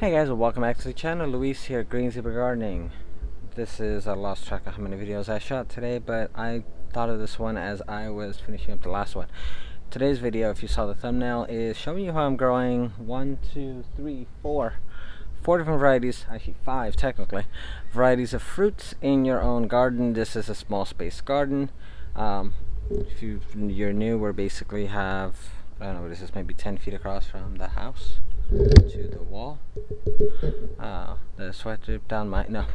Hey guys, welcome back to the channel. Luis here, Green Zebra Gardening. This is, I lost track of how many videos I shot today, but I thought of this one as I was finishing up the last one. Today's video, if you saw the thumbnail, is showing you how I'm growing four different varieties, actually five technically, varieties of fruits in your own garden. This is a small space garden. If you're new, we basically have, I don't know what is this, maybe 10 feet across from the house to the wall. The sweat dripped down my, no.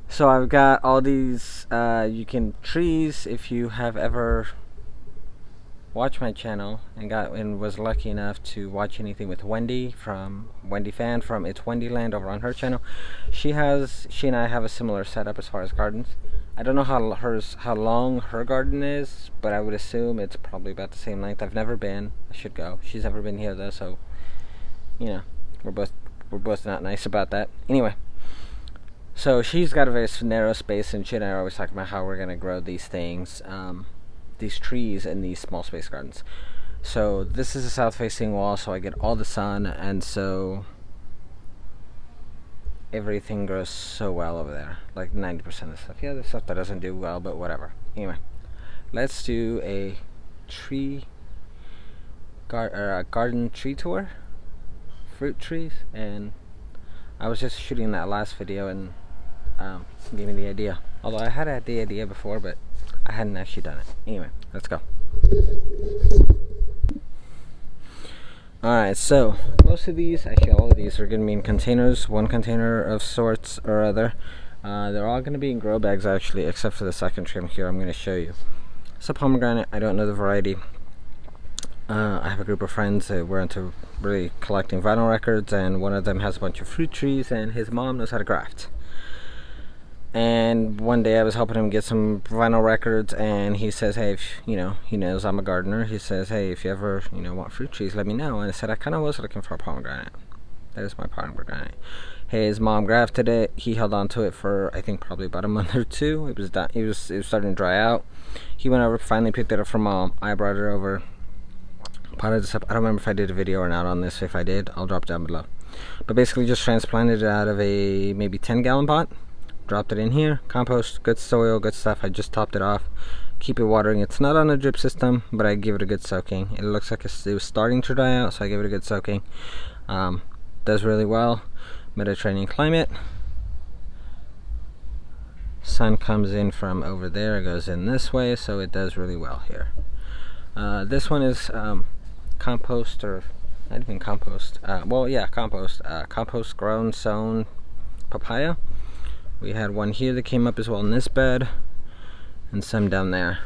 So I've got all these trees. If you have ever watched my channel and was lucky enough to watch anything with Wendy from Wendy Fan from It's Wendyland over on her channel, she and I have a similar setup as far as gardens. I don't know how long her garden is, but I would assume it's probably about the same length. I've never been. I should go. She's never been here though, so you know, we're both not nice about that. Anyway, so she's got a very narrow space, and she and I are always talking about how we're gonna grow these things, these trees in these small space gardens. So this is a south-facing wall, so I get all the sun, and so everything grows so well over there, like 90% of the stuff. Yeah, there's stuff that doesn't do well, but whatever. Anyway, let's do a garden tree tour, fruit trees, and I was just shooting that last video and gave me the idea. Although I had the idea before, but I hadn't actually done it. Anyway, let's go. Alright, so most of these, actually all of these, are going to be in containers, one container of sorts or other. They're all going to be in grow bags actually, except for the second tree here I'm going to show you. It's a pomegranate. I don't know the variety. I have a group of friends that were into really collecting vinyl records, and one of them has a bunch of fruit trees, and his mom knows how to graft. And one day I was helping him get some vinyl records, and he says, hey, he knows I'm a gardener. He says, hey, if you ever, want fruit trees, let me know. And I said, I kind of was looking for a pomegranate. That is my pomegranate. His mom grafted it. He held on to it for, I think, probably about a month or two. It was done. It was starting to dry out. He went over, finally picked it up from mom. I brought it over, potted this up. I don't remember if I did a video or not on this. If I did, I'll drop it down below. But basically just transplanted it out of a maybe 10-gallon pot. Dropped it in here, compost, good soil, good stuff. I just topped it off, keep it watering. It's not on a drip system, but I give it a good soaking. It looks like it was starting to dry out, so I give it a good soaking. Does really well. Mediterranean climate. Sun comes in from over there, it goes in this way, so it does really well here. This one is compost, or not even compost. Compost grown, sown papaya. We had one here that came up as well in this bed, and some down there.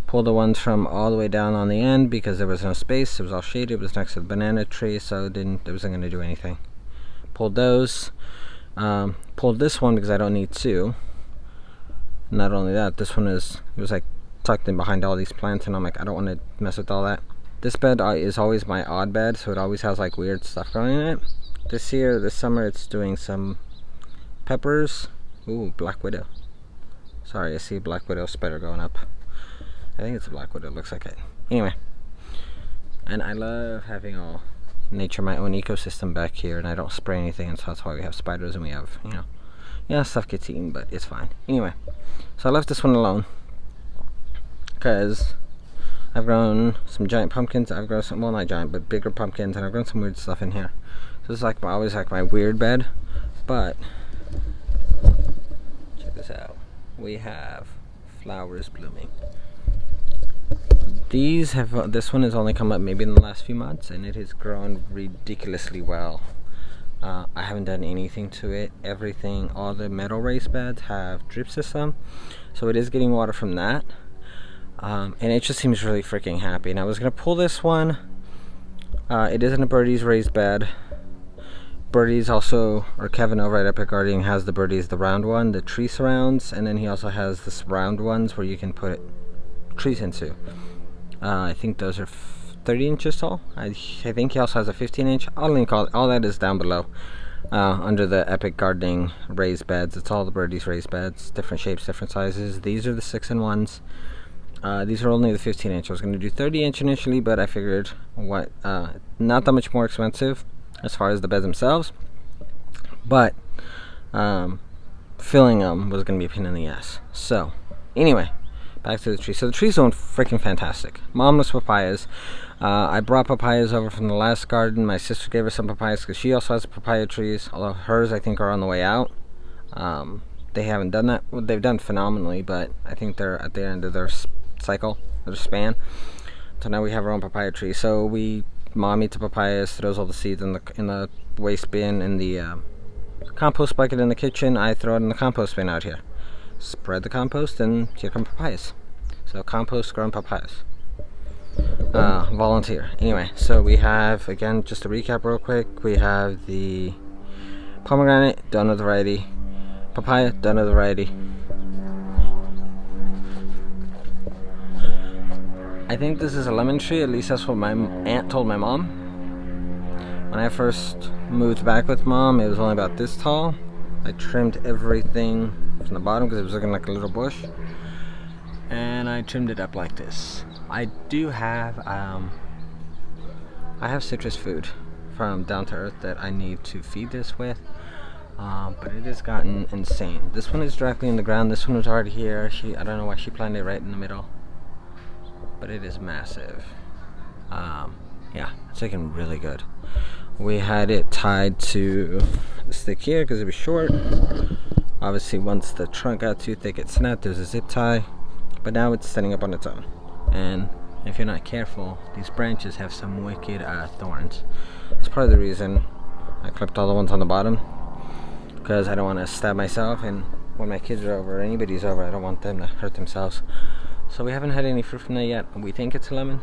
Pulled the ones from all the way down on the end because there was no space. It was all shaded. It was next to the banana tree, so it wasn't going to do anything. Pulled those. Pulled this one because I don't need two. Not only that, this one it was like tucked in behind all these plants, and I'm like, I don't want to mess with all that. This bed is always my odd bed, so it always has like weird stuff growing in it. This summer, it's doing some peppers. Ooh, black widow. Sorry, I see black widow spider going up. I think it's a black widow, looks like it. Anyway, and I love having all nature, my own ecosystem back here, and I don't spray anything, and so that's why we have spiders, and we have, stuff gets eaten, but it's fine. Anyway, so I left this one alone because I've grown some giant pumpkins. I've grown some, well, not giant, but bigger pumpkins, and I've grown some weird stuff in here. So it's like always like my weird bed, but check this out. We have flowers blooming. This one has only come up maybe in the last few months, and it has grown ridiculously well. I haven't done anything to it. All the metal raised beds have drip system, so it is getting water from that. And it just seems really freaking happy. And I was gonna pull this one. It isn't a birdie's raised bed. Birdies also, or Kevin over at Epic Gardening has the birdies, the round one, the tree surrounds, and then he also has this round ones where you can put trees into. I think those are 30 inches tall. I think he also has a 15-inch. I'll link all that is down below under the Epic Gardening raised beds. It's all the birdies raised beds, different shapes, different sizes. These are the 6-in-1s. These are only the 15-inch. I was going to do 30-inch initially, but I figured what not that much more expensive as far as the beds themselves, but filling them was going to be a pain in the ass. So anyway, back to the tree. So the tree's doing freaking fantastic. Momless papayas. I brought papayas over from the last garden. My sister gave her some papayas because she also has papaya trees, although hers I think are on the way out. They haven't done that. Well, they've done phenomenally, but I think they're at the end of their cycle, their span. So now we have our own papaya tree. So Mom eats the papayas, throws all the seeds in the waste bin in the compost bucket in the kitchen. I throw it in the compost bin out here. Spread the compost, and here come papayas. So compost grown papayas. Volunteer. Anyway, so we have, again, just to recap real quick, we have the pomegranate, don't know the variety. Papaya, don't know the variety. I think this is a lemon tree, at least that's what my aunt told my mom. When I first moved back with Mom, it was only about this tall. I trimmed everything from the bottom because it was looking like a little bush, and I trimmed it up like this. I do have citrus food from Down to Earth that I need to feed this with, but it has gotten insane. This one is directly in the ground. This one was already here. I don't know why she planted it right in the middle, but it is massive. Yeah, it's looking really good. We had it tied to the stick here because it was short. Obviously, once the trunk got too thick, it snapped. There's a zip tie, but now it's standing up on its own. And if you're not careful, these branches have some wicked thorns. That's part of the reason I clipped all the ones on the bottom, because I don't want to stab myself, and when my kids are over or anybody's over, I don't want them to hurt themselves. So we haven't had any fruit from there yet. We think it's a lemon.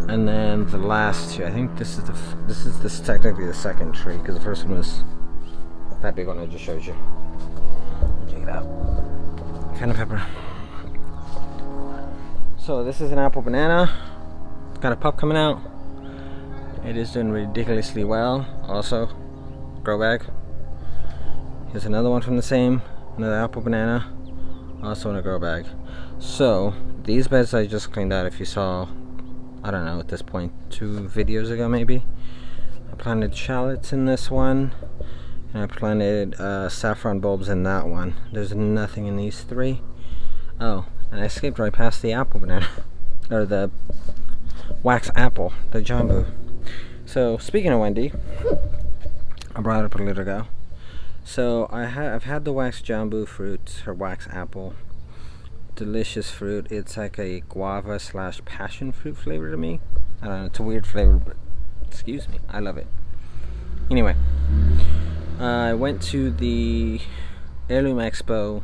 And then the last two, I think this is technically the second tree, because the first one was that big one I just showed you. Check it out. Kind of pepper. So this is an apple banana. It's got a pup coming out. It is doing ridiculously well. Also, grow bag. Here's another one from the same, another apple banana, also in a grow bag. So these beds I just cleaned out. If you saw, I don't know at this point, 2 videos ago maybe, I planted shallots in this one, and I planted saffron bulbs in that one. There's nothing in these 3. Oh, and I skipped right past the apple banana, or the wax apple, the jambu. So speaking of Wendy, I brought it up a little ago. So I've had the wax jambu fruit, or wax apple. Delicious fruit. It's like a guava / passion fruit flavor to me. I don't know, it's a weird flavor, but excuse me, I love it. Anyway, I went to the Heirloom Expo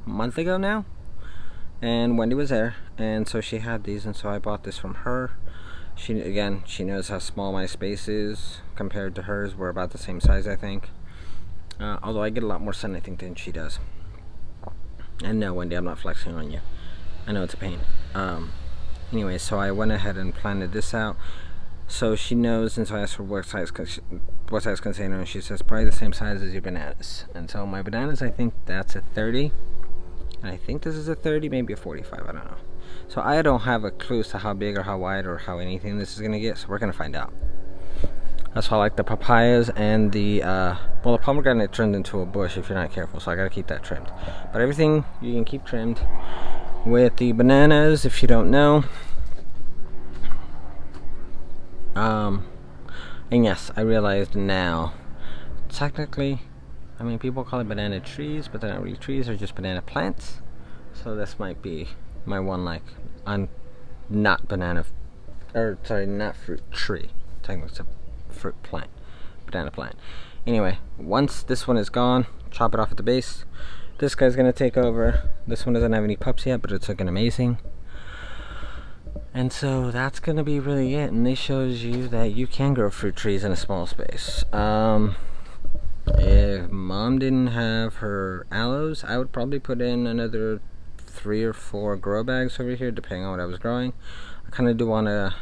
a month ago now, and Wendy was there, and so she had these, and so I bought this from her. She knows how small my space is compared to hers. We're about the same size, I think. Although I get a lot more sun, I think, than she does. And no, Wendy, I'm not flexing on you. I know it's a pain. Anyway, so I went ahead and planted this out. So she knows, and so I asked her what size container, and she says probably the same size as your bananas. And so my bananas, I think that's a 30. And I think this is a 30, maybe a 45, I don't know. So I don't have a clue as to how big or how wide or how anything this is going to get, so we're going to find out. That's why I like the papayas and the, well, the pomegranate turned into a bush if you're not careful, so I got to keep that trimmed. But everything you can keep trimmed. With the bananas, if you don't know, and yes, I realized now, technically, I mean, people call it banana trees, but they're not really trees, they're just banana plants. So this might be my one, like, not fruit tree. Technically it's a fruit plant, banana plant. Anyway, once this one is gone, chop it off at the base. This guy's gonna take over. This one doesn't have any pups yet, but it's looking amazing. And so that's gonna be really it, and this shows you that you can grow fruit trees in a small space. If Mom didn't have her aloes, I would probably put in another 3 or 4 grow bags over here, depending on what I was growing. I kind of do want to,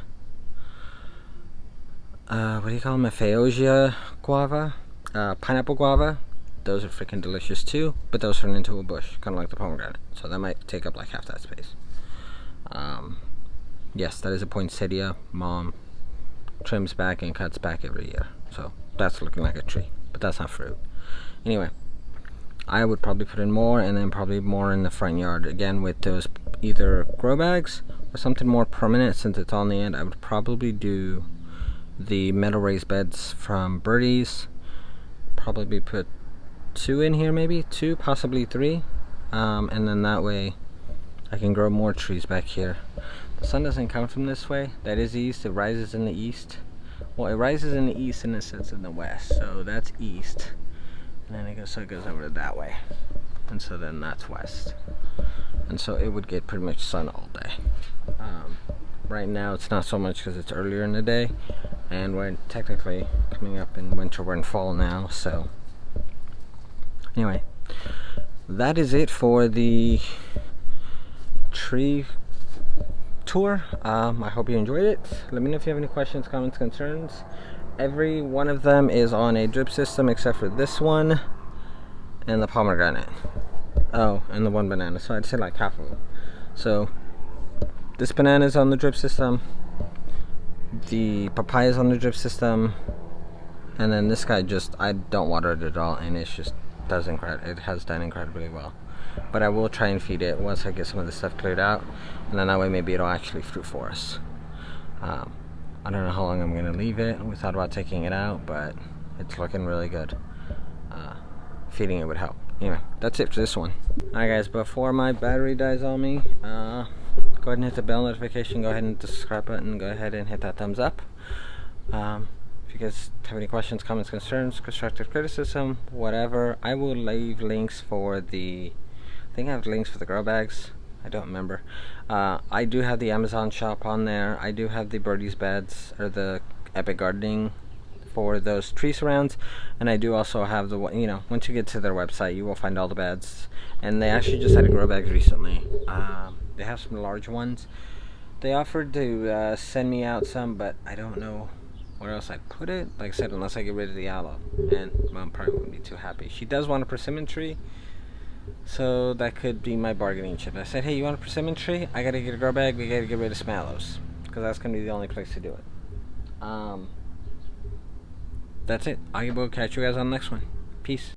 what do you call them, a Phaeosia guava, pineapple guava, those are freaking delicious too, but those turn into a bush, kind of like the pomegranate, so that might take up like half that space. Yes, that is a poinsettia. Mom trims back and cuts back every year, so that's looking like a tree, but that's not fruit. Anyway, I would probably put in more, and then probably more in the front yard again with those either grow bags or something more permanent. Since it's on the end, I would probably do the metal raised beds from Birdies. Probably put 2 in here, maybe 2, possibly 3, and then that way I can grow more trees back here. The sun doesn't come from this way. That is east. It rises in the east. Well, it rises in the east and it sets in the west, so that's east, and then it goes over that way, and so then that's west, and so it would get pretty much sun all day. Right now it's not so much because it's earlier in the day, and we're technically coming up in winter. We're in fall now, so anyway, that is it for the tree tour. I hope you enjoyed it. Let me know if you have any questions, comments, concerns. Every one of them is on a drip system except for this one and the pomegranate. Oh, and the one banana, so I'd say like half of them. So this banana is on the drip system, the papaya is on the drip system, and then this guy just, I don't water it at all, and it just does it has done incredibly well. But I will try and feed it once I get some of this stuff cleared out, and then that way maybe it'll actually fruit for us. I don't know how long I'm gonna leave it. We thought about taking it out, but it's looking really good. Feeding it would help. Anyway, that's it for this one. Alright guys, before my battery dies on me, go ahead and hit the bell notification, go ahead and hit the subscribe button, go ahead and hit that thumbs up. If you guys have any questions, comments, concerns, constructive criticism, whatever, I will leave links for the, I think I have links for the grow bags, I don't remember. I do have the Amazon shop on there. I do have the Birdies beds, or the Epic Gardening for those tree surrounds, and I do also have the, you know, once you get to their website you will find all the beds, and they actually just had a grow bags recently. They have some large ones. They offered to send me out some, but I don't know where else I'd put it. Like I said, unless I get rid of the aloe, and Mom probably wouldn't be too happy. She does want a persimmon tree, so that could be my bargaining chip. I said, hey, you want a persimmon tree? I gotta get a grow bag, we gotta get rid of some aloes, because that's gonna be the only place to do it. That's it. I will catch you guys on the next one. Peace.